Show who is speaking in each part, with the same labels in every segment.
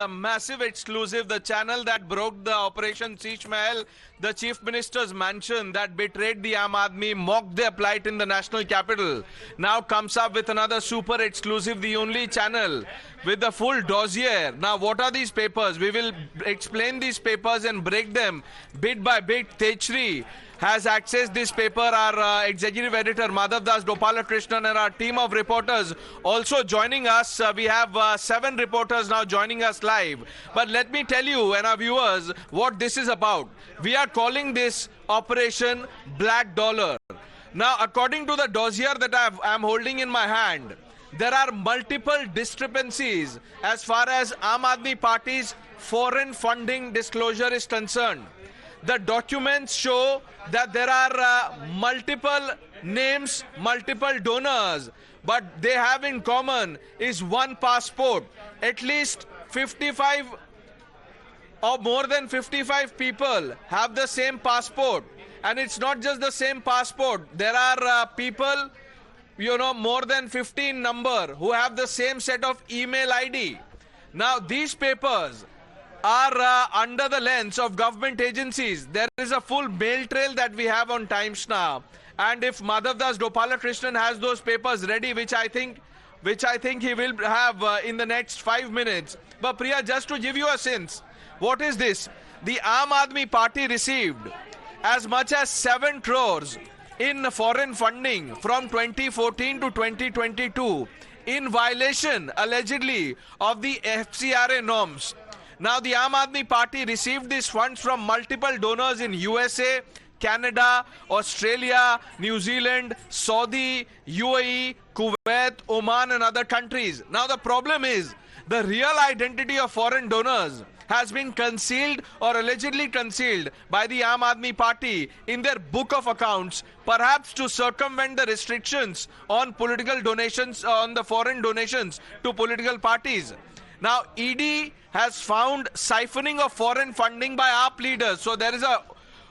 Speaker 1: A massive exclusive, the channel that broke the Operation Sheesh Mahal, the Chief Minister's mansion that betrayed the Aam Aadmi, mocked their plight in the national capital, now comes up with another super exclusive, the only channel with the full dossier. Now, what are these papers? We will explain these papers and break them bit by bit. Tejshri has accessed this paper. Our executive editor Madhav Das Gopalakrishnan and our team of reporters also joining us. We have 7 reporters now joining us live. But let me tell you and our viewers what this is about. We are calling this Operation Black Dollar. Now, according to the dossier that I'm holding in my hand, there are multiple discrepancies as far as Aam Aadmi Party's foreign funding disclosure is concerned. The documents show that there are multiple names, multiple donors, but they have in common is one passport. At least 55 or more than 55 people have the same passport. And it's not just the same passport. There are people, more than 15 number who have the same set of email ID. Now, these papers are under the lens of government agencies. There is a full mail trail that we have on Times Now. And if Madhav Das Gopalakrishnan has those papers ready, which I think he will have in the next 5 minutes. But Priya, just to give you a sense, what is this? The Aam Aadmi Party received as much as 7 crores in foreign funding from 2014 to 2022 in violation, allegedly, of the FCRA norms. Now, the Aam Aadmi Party received these funds from multiple donors in USA, Canada, Australia, New Zealand, Saudi, UAE, Kuwait, Oman and other countries. Now, the problem is the real identity of foreign donors has been concealed or allegedly concealed by the Aam Aadmi Party in their book of accounts, perhaps to circumvent the restrictions on political donations, on the foreign donations to political parties. Now, ED has found siphoning of foreign funding by AAP leaders. So there is a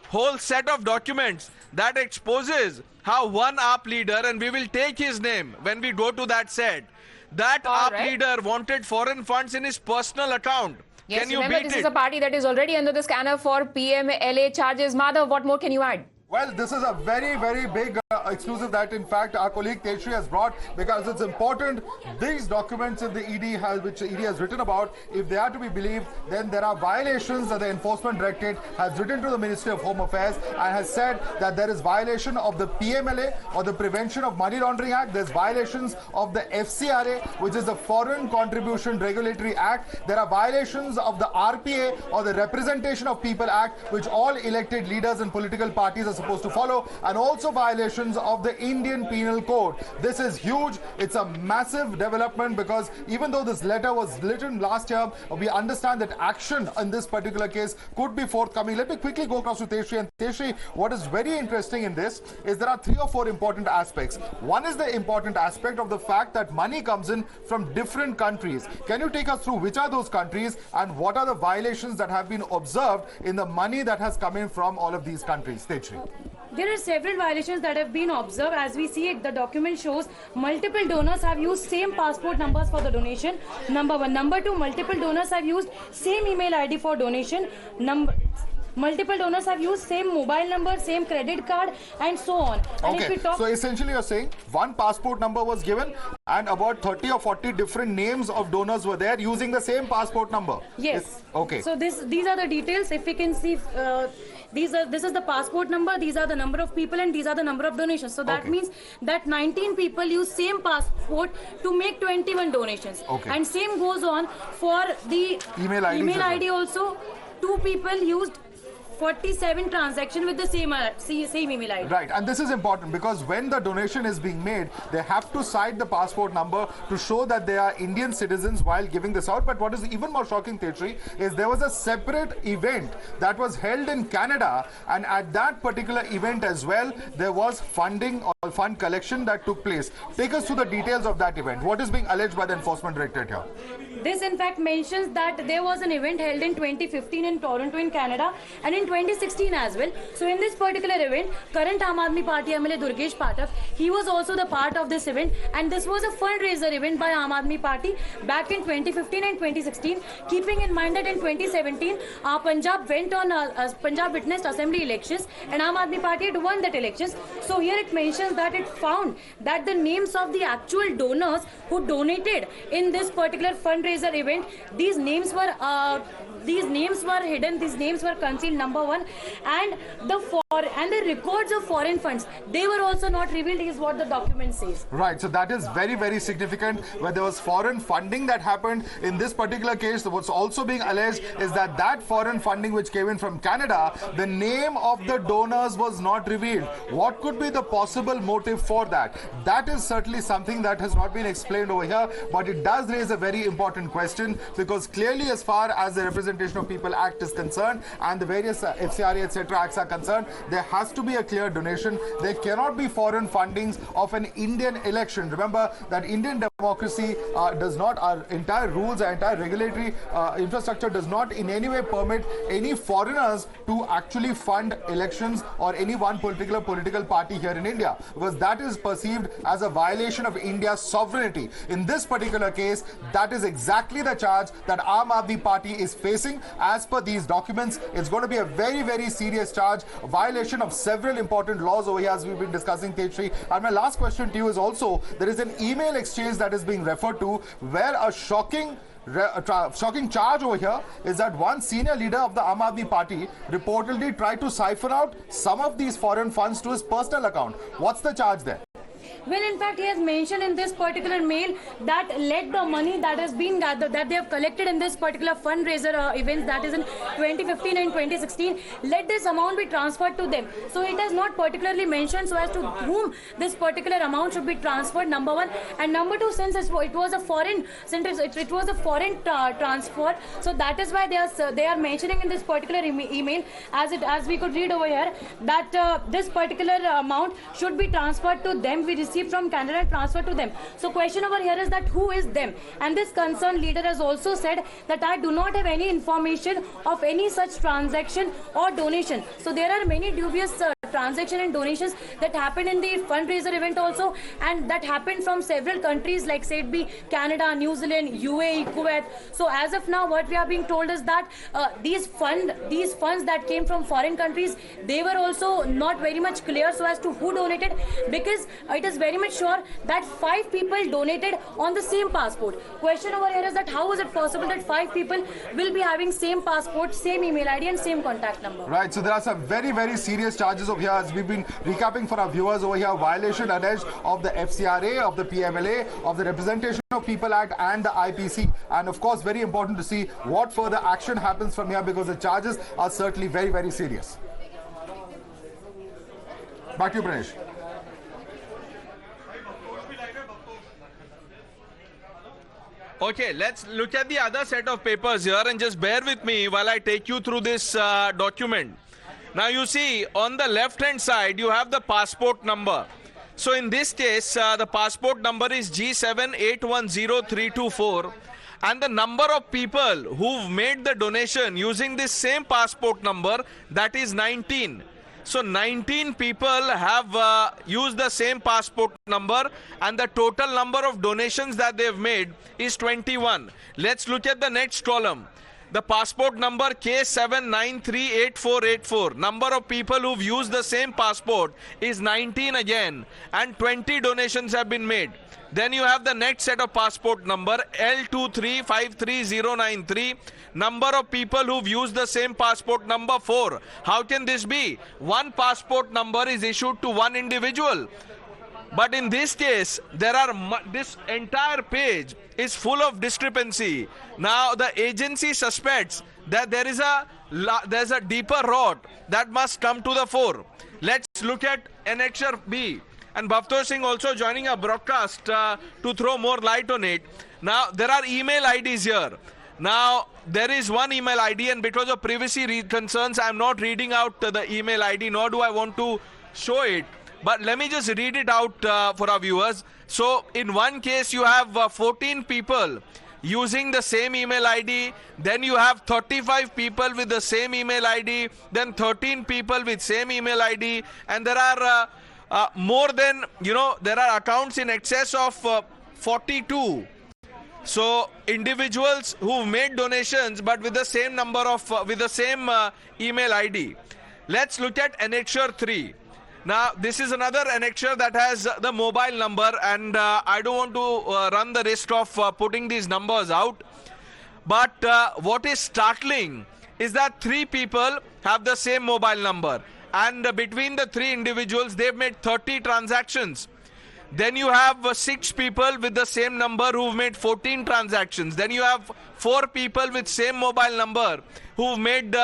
Speaker 1: whole set of documents that exposes how one AAP leader, and we will take his name when we go to that set, that AAP leader wanted foreign funds in his personal account.
Speaker 2: Yes,
Speaker 1: can you
Speaker 2: remember,
Speaker 1: beat
Speaker 2: this is a party that is already under the scanner for PMLA charges. Madhav, what more can you add?
Speaker 3: Well, this is a very, very big exclusive that, in fact, our colleague Tejshri has brought, because it's important. These documents in the which ED has written about, if they are to be believed, then there are violations that the Enforcement Directorate has written to the Ministry of Home Affairs and has said that there is violation of the PMLA or the Prevention of Money Laundering Act. There's violations of the FCRA, which is the Foreign Contribution Regulatory Act. There are violations of the RPA or the Representation of People Act, which all elected leaders and political parties are supposed to follow, and also violations of the Indian Penal Code. This is huge. It's a massive development, because even though this letter was written last year, we understand that action in this particular case could be forthcoming. Let me quickly go across to Tejshri. And Tejshri, what is very interesting in this is there are 3 or 4 important aspects. One is the important aspect of the fact that money comes in from different countries. Can you take us through which are those countries and what are the violations that have been observed in the money that has come in from all of these countries? Tejshri.
Speaker 4: There are several violations that have been observed. As we see it, the document shows multiple donors have used same passport numbers for the donation. Number 1. Number 2, multiple donors have used same email ID for donation. Multiple donors have used same mobile number, same credit card, and so on. And
Speaker 3: okay, so essentially you're saying one passport number was given and about 30 or 40 different names of donors were there using the same passport number.
Speaker 4: Yes.
Speaker 3: Okay.
Speaker 4: So these are the details. If we can see, this is the passport number, these are the number of people, and these are the number of donations. So that means that 19 people use same passport to make 21 donations.
Speaker 3: Okay.
Speaker 4: And same goes on for the email ID also. 2 people used 47 transactions with the same email ID.
Speaker 3: Right, and this is important because when the donation is being made, they have to cite the passport number to show that they are Indian citizens while giving this out. But what is even more shocking, Tejshri, is there was a separate event that was held in Canada, and at that particular event as well, there was funding or fund collection that took place. Take us through the details of that event. What is being alleged by the Enforcement Directorate here?
Speaker 4: This in fact mentions that there was an event held in 2015 in Toronto in Canada and in 2016 as well. So in this particular event, current Aam Aadmi Party MLA Durgesh Pathak, he was also the part of this event, and this was a fundraiser event by Aam Aadmi Party back in 2015 and 2016. Keeping in mind that in 2017, Punjab witnessed assembly elections and Aam Aadmi Party had won that elections. So here it mentions that it found that the names of the actual donors who donated in this particular fundraiser event, these names were hidden, these names were concealed, number one, and the records of foreign funds, they were also not revealed, is what the document says.
Speaker 3: Right, so that is very, very significant. Where there was foreign funding that happened in this particular case, what's also being alleged is that that foreign funding which came in from Canada, the name of the donors was not revealed. What could be the possible motive for that? That is certainly something that has not been explained over here, but it does raise a very important question, because clearly, as far as the Representation of People Act is concerned and the various FCRA etc. acts are concerned, there has to be a clear donation. There cannot be foreign fundings of an Indian election. Remember that Indian democracy does not, our entire rules, our entire regulatory infrastructure does not in any way permit any foreigners to actually fund elections or any one particular political party here in India, because that is perceived as a violation of India's sovereignty. In this particular case, that is exactly the charge that Aam Aadmi Party is facing. As per these documents, it's going to be a very, very serious charge, a violation of several important laws over here, as we've been discussing, Tejri. And my last question to you is also, there is an email exchange that is being referred to, where a shocking charge over here is that one senior leader of the Aam Aadmi Party reportedly tried to siphon out some of these foreign funds to his personal account. What's the charge there?
Speaker 4: Well, in fact, he has mentioned in this particular mail that let the money that has been gathered, that they have collected in this particular fundraiser events, that is in 2015 and 2016, let this amount be transferred to them. So it has not particularly mentioned so as to whom this particular amount should be transferred, number one. And number two, since it was a foreign transfer, so that is why they are mentioning in this particular email, as we could read over here, that this particular amount should be transferred to them. We received from Canada and transferred to them. So question over here is that who is them? And this concerned leader has also said that I do not have any information of any such transaction or donation. So there are many dubious transaction and donations that happened in the fundraiser event also, and that happened from several countries, like say it be Canada, New Zealand, UAE, Kuwait. So as of now, what we are being told is that these funds that came from foreign countries, they were also not very much clear so as to who donated, because it is very much sure that 5 people donated on the same passport. Question over here is that how is it possible that 5 people will be having same passport, same email ID and same contact number?
Speaker 3: Right, so there are some very, very serious charges over here, as we've been recapping for our viewers over here. Violation alleged of the FCRA, of the PMLA, of the Representation of People Act and the IPC. And of course, very important to see what further action happens from here, because the charges are certainly very, very serious. Back to you, Pranesh.
Speaker 1: Okay, let's look at the other set of papers here, and just bear with me while I take you through this document. Now you see, on the left hand side you have the passport number. So in this case the passport number is G78100324, and the number of people who've made the donation using this same passport number, that is 19. So 19 people have used the same passport number, and the total number of donations that they've made is 21. Let's look at the next column. The passport number K7938484. Number of people who've used the same passport is 19 again, and 20 donations have been made. Then you have the next set of passport number L2353093. Number of people who've used the same passport number 4. How can this be? One passport number is issued to one individual. But in this case, this entire page is full of discrepancy. Now the agency suspects that there's a deeper rot that must come to the fore. Let's look at Annexure B. And Bhavtor Singh also joining our broadcast to throw more light on it. Now there are email IDs here. Now there is one email ID, and because of privacy concerns, I am not reading out the email ID, nor do I want to show it. But let me just read it out for our viewers. So in one case you have 14 people using the same email ID. Then you have 35 people with the same email ID. Then 13 people with same email ID. And there are more than, there are accounts in excess of 42. So individuals who made donations but with the same number of, with the same email ID. Let's look at Annexure 3. Now, this is another annexure that has the mobile number, and I don't want to run the risk of putting these numbers out. But what is startling is that 3 people have the same mobile number, and between the 3 individuals, they've made 30 transactions. Then you have 6 people with the same number who've made 14 transactions. Then you have 4 people with same mobile number who've made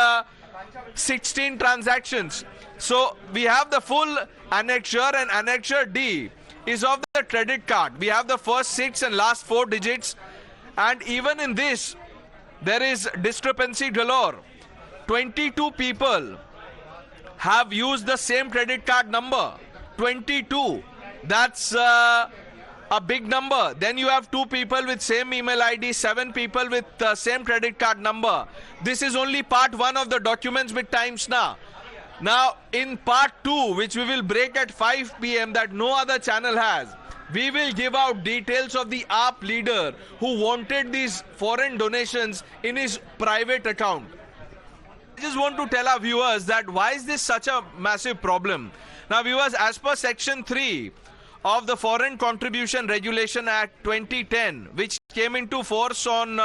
Speaker 1: 16 transactions. So we have the full annexure, and Annexure D is of the credit card. We have the first 6 and last 4 digits, and even in this there is discrepancy galore. 22 people have used the same credit card number. 22. That's a big number. Then you have 2 people with same email ID, 7 people with same credit card number. This is only part 1 of the documents with times now. Now, in part 2, which we will break at 5 p.m. that no other channel has, we will give out details of the AAP leader who wanted these foreign donations in his private account. I just want to tell our viewers that why is this such a massive problem? Now, viewers, as per Section 3 of the Foreign Contribution Regulation Act 2010, which came into force on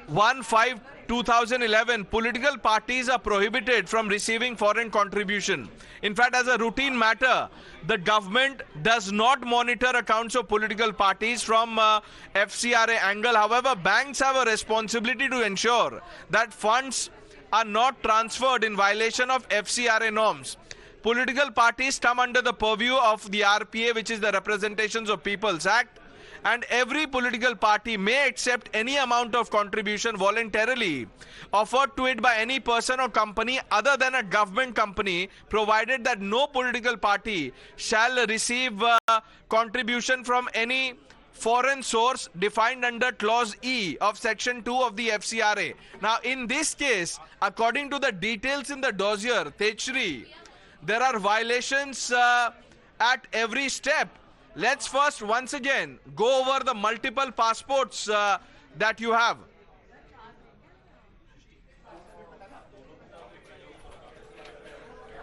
Speaker 1: 1/5/2011, political parties are prohibited from receiving foreign contribution. In fact, as a routine matter, the government does not monitor accounts of political parties from FCRA angle. However, banks have a responsibility to ensure that funds are not transferred in violation of FCRA norms. Political parties come under the purview of the RPA, which is the Representations of People's Act, and every political party may accept any amount of contribution voluntarily offered to it by any person or company other than a government company, provided that no political party shall receive contribution from any foreign source defined under Clause E of Section 2 of the FCRA. Now, in this case, according to the details in the dossier, Techri, there are violations at every step. Let's first once again go over the multiple passports that you have.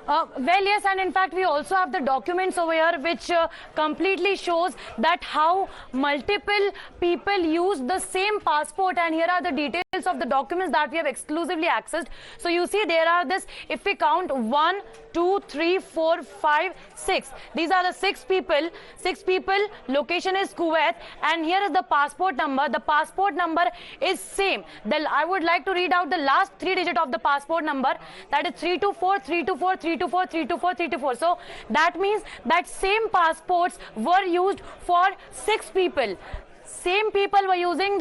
Speaker 4: Well, yes, and in fact, we also have the documents over here which completely shows that how multiple people use the same passport, and here are the details of the documents that we have exclusively accessed. So you see there are this, if we count 1, 2, 3, 4, 5, 6. These are the 6 people. 6 people, location is Kuwait, and here is the passport number. The passport number is same. I would like to read out the last 3 digits of the passport number. That is 324, 324, 324, 324, 324. So that means that same passports were used for 6 people. Same people were using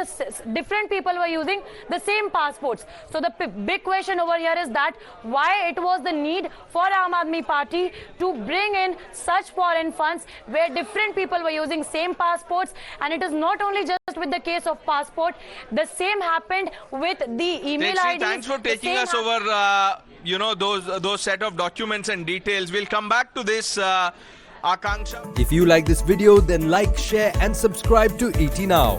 Speaker 4: different people were using the same passports. So the big question over here is that why it was the need for Aam Aadmi Party to bring in such foreign funds where different people were using same passports. And it is not only just with the case of passport, the same happened with the email IDs.
Speaker 1: Thanks for taking us over those set of documents and details. We'll come back to this. Akanksha.
Speaker 5: If you like this video, then like, share and subscribe to ET Now.